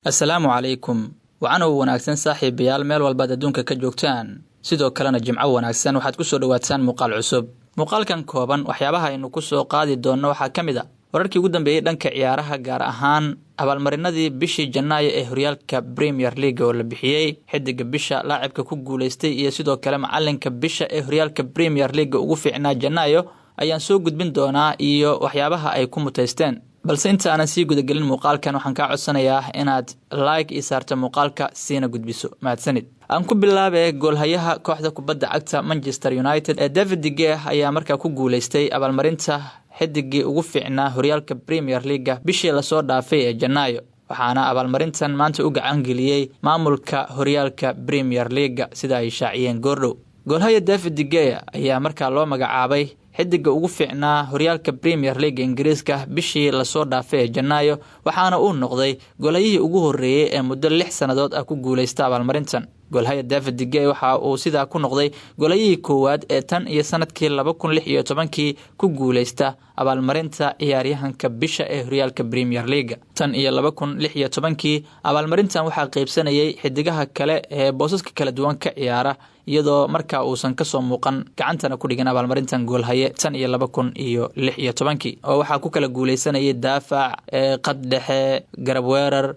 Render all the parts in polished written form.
Assalaamu calaykum. Waxaan wanaagsan saaxiibayaal meel walba adduunka ka joogtaan. Sidoo kalena jimco wanaagsan waxaad ku soo dhawaataan muuqaal cusub. Muuqaalkan kooban waxyaabaha aynu ku soo qaadi doonno waxaa ka mid ah wararkii ugu dambeeyay dhanka ciyaaraha gaar ahaan abaalmarinadii bishii Janaayo ee horyaalka Premier League oo la bixiyay xidiga bisha laacibka ku guuleystay iyo sidoo kale macalinka bisha ee horyaalka Premier League ugu fiicnaa Janaayo ayaan soo gudbin doonaa iyo waxyaabaha ay ku muteysteen. balse inta aanan sii gudagelin muuqaalkan waxaan ka codsanayaa inaad like ii saarto muuqaalka siina gudbiso mahadsanid aan ku bilaabay goolhayaha kooxda kubadda cagta Manchester United ee David De Gea ayaa markaa ku guuleystay abaalmarinta xidigii ugu fiicnaa horyaalka Premier League bishii la soo dhaafay ee Janaayo waxaana abaalmarintan maanta u gacan geliyay maamulka horyaalka Premier League sida ay shaaciyeen goordhow goolhaya David De Gea ayaa markaa loo magacaabay xidiga ugu fiicnaa horyaalka Premier League Ingiriiska bishii la soo dhaafay ee Janaayo waxaana uu noqday goolhayihii ugu horeeyay ee muddo 6 sanadood ah ku guuleysta abaalmarintan goolhaya David De Gea waxa uu sidaa ku noqday goolhayihii koowaad ee tan iyo sanadkii 2016 ku guuleysta abaalmarinta ciyaaryahanka bisha ee horyaalka Premier League tan iyo 2016 abaalmarintan waxaa qaybsanayay xidigaha kale ee boosaska kala duwan ka ciyaara iyadoo markaa uusan ka soo muuqan gacantana ku dhigan abaalmarintan goolhaye tan iyo 2016 oo waxaa ku kala guuleysanayay daafac qad dhexe garab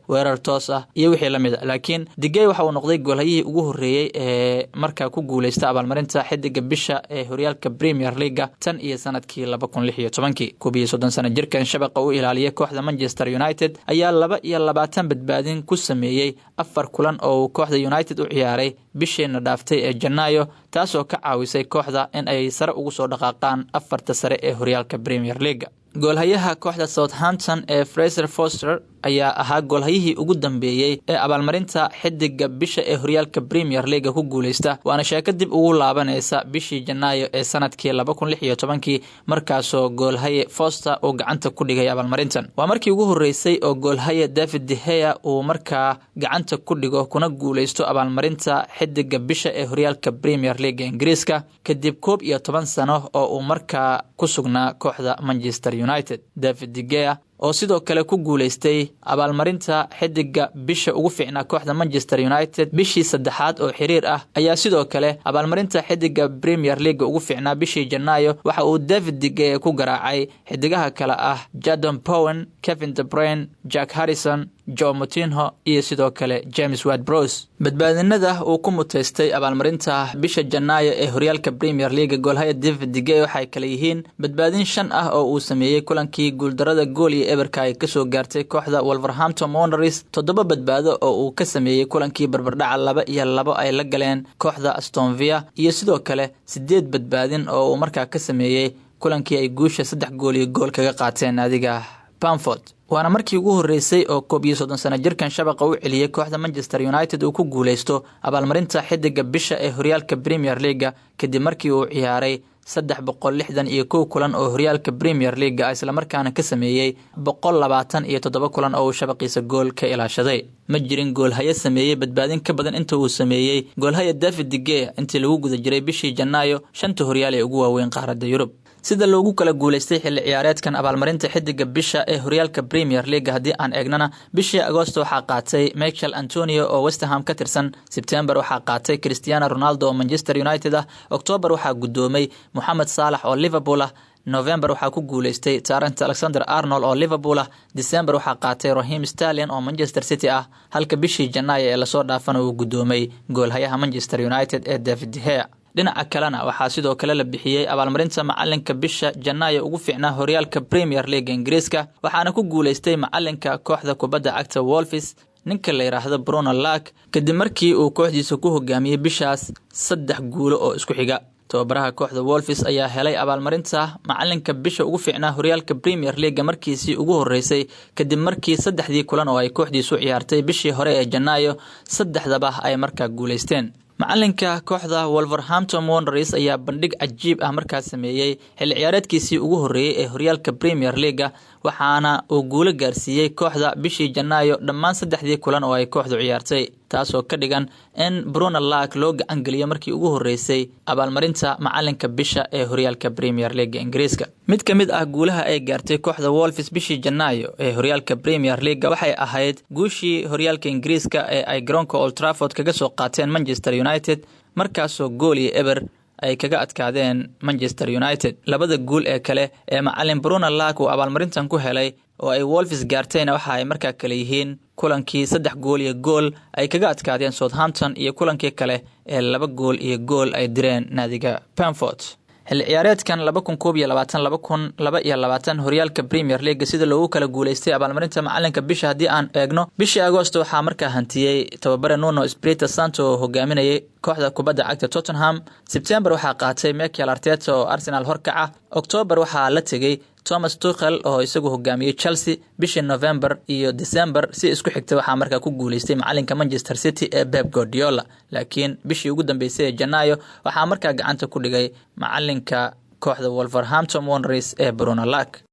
weerar toos ah iyo wixii la mid ah laakiin De Gea waxa uu noqday goolhayihii ugu horeeyay ee markaa ku guuleysta abaalmarinta xidiga bisha ee horyaalka Premier League tan iyo sanadkii 2016 30 sano jirkan shabaqa u ilaaliyay kooxda Manchester United ayaa 22 badbaadin ku sameeyay 4 kulan oo kooxda United u ciyaaray bisheena dhaaftay ee Janaayo taasoo ka caawisay kooxda in ay sare ugu soo dhaqaaqaan 4 sare ee horyaalka Premier League goolhayaha kooxda Southampton ee Fraser Forster ayaa ahaa goolhayihii ugu dambeeyay ee abaalmarinta xidiga bisha ee horyaalka Premier League ku guuleysta waana sheeko dib ugu laabanaysa bishii Janaayo ee sanadkii 2016 markaasoo goolhaye Forster uu gacanta ku dhigay abaalmarintan waa markii ugu horeysay oo goolhaye David De Gea uu markaa gacanta ku dhigo kuna guuleysto abaalmarinta xidiga bisha ee horyaalka Premier League Ingiriiska kadib 11 sano oo uu markaa ku sugnaa kooxda Manchester United David De Gea oo sidoo kale ku guuleystay abaalmarinta xidiga bisha ugu fiicnaa kooxda Manchester United bishii saddexaad oo xiriir ah ayaa sidoo kale abaalmarinta xidiga Premier League ugu fiicnaa bishii Janaayo waxa uu David De Gea ku garaacay xidigaha kale ah Jadon Bowen, Kevin De Bruyne, Jack Harrison, Joe Moutinho iyo sidoo kale James Ward-Prowse badbaadinada uu ku muteystay abaalmarinta bisha Janaayo ee horyaalka Premier League goolhaya David De Gea waxay kala yihiin badbaadin 5 ah oo uu sameeyay kulankii guuldarada gool iyo eberka ay ka soo gaartay kooxda Wolverhampton Wanderers 7 badbaado oo uu ka sameeyay kulankii barbardhaca 2-2 ay la galeen kooxda Aston Villa iyo sidoo kale 8 badbaadin oo uu markaa ka sameeyay kulankii ay guusha 3 gool iyo gool kaga qaateen naadiga Bamford waana markii ugu horeysay oo 30 sano jirkan shabaqa u celiyay kooxda Manchester United uu ku guuleysto abaalmarinta xidiga bisha ee horyaalka Premier League kadib markii uu ciyaaray 361 kulan oo horyaalka Premier League isla markaana ka sameeyay 127 kulan oo shabaqiisa gool ka ilaashaday ma jirin goolhaye sameeyay badbaadin ka badan inta uu sameeyay goolhaya David De Gea intii lagu guda jiray bishii Janaayo 5 horyaal ee ugu waaweyn qaaradda Yurub sida loogu kala guuleystay xilli ciyaareedkan abaalmarinta xidiga bisha ee horyaalka Premier League hadii aan eegnana bishii Agoosto waxaa qaatay Michael Antonio oo West Ham ka tirsan September waxaa qaatay Cristiano Ronaldo oo Manchester United ah October waxaa gudoomay Mohamed Salah oo Liverpool ah November waxaa ku guuleystay Trent Alexander-Arnold oo Liverpool ah December waxaa qaatay Raheem Sterling oo Manchester City ah halka bishii Janaayo ee la soo dhaafana uu gudoomay goolhayaha Manchester United ee David De Gea dhinaca kalena waxaa sidoo kale la bixiyay abaalmarinta macalinka bisha Janaayo ugu fiicnaa horyaalka Premier League Ingiriiska waxaana ku guuleystay macalinka kooxda kubadda cagta Wolves ninka la yiraahdo Bruno Lage kadib markii uu kooxdiisa ku hogaamiyay bishaas 3 guulo oo isku xiga tababaraha kooxda Wolves ayaa helay abaalmarinta macalinka bisha ugu fiicnaa horyaalka Premier League markiisii ugu horeysay kadib markii 3 kulan oo ay kooxdiisu ciyaartay bishii hore ee Janaayo 3daba ay markaa guuleysteen macalinka kooxda Wolverhampton Wanderers ayaa bandhig cajiib ah markaa sameeyay xilli ciyaareedkiisii ugu horeeyay ee horyaalka Premier League waxaana uu guulo gaarsiiyay kooxda bishii Janaayo dhammaan 3 kulan oo ay kooxdu ciyaartay taasoo ka dhigan in Bruno Lage loo gacan geliyo markii ugu horeysay abaalmarinta macalinka bisha ee horyaalka Premier League Ingiriiska. Mid ka mid ah guulaha ay gaartay kooxda Wolves bishii Janaayo ee horyaalka Premier League waxay ahayd guushii horyaalka Ingiriiska ee ay garoonka Old Trafford kaga soo qaateen Manchester United markaasoo gool iyo eber ay kaga adkaadeen Manchester United. Labada guul ee kale ee macallin Bruno Lage uu abaalmarintan ku helay oo ay Wolves gaartayna waxa ay markaa kale yihiin kulankii 3 gool iyo gool ay kaga adkaadeen Southampton iyo kulankii kale ee 2 gool iyo gool ay direen naadiga Brentford. xilli ciyaareedkan 2021-2022 horyaalka Premier League sida loogu kala guuleystay abaalmarinta macalinka bisha hadii aan eegno bishii Agoosto waxaa markaa hantiyay tababare Nuno Espirito Santo oo hogaaminayay kooxda kubadda cagta Tottenham. September waxaa qaatay Mikel Arteta oo Arsenal horkaca. October waxaa la tagay Thomas Tuchel oo isagu hogaamiyay Chelsea. Bishii November iyo December si isku xigtay waxaa markaa ku guuleystay macalinka Manchester City ee Pep Guardiola, laakiin bishii ugu dambeysay ee Janaayo waxaa markaa gacanta ku dhigay macalinka kooxda Wolverhampton Wanderers ee Bruno Lage.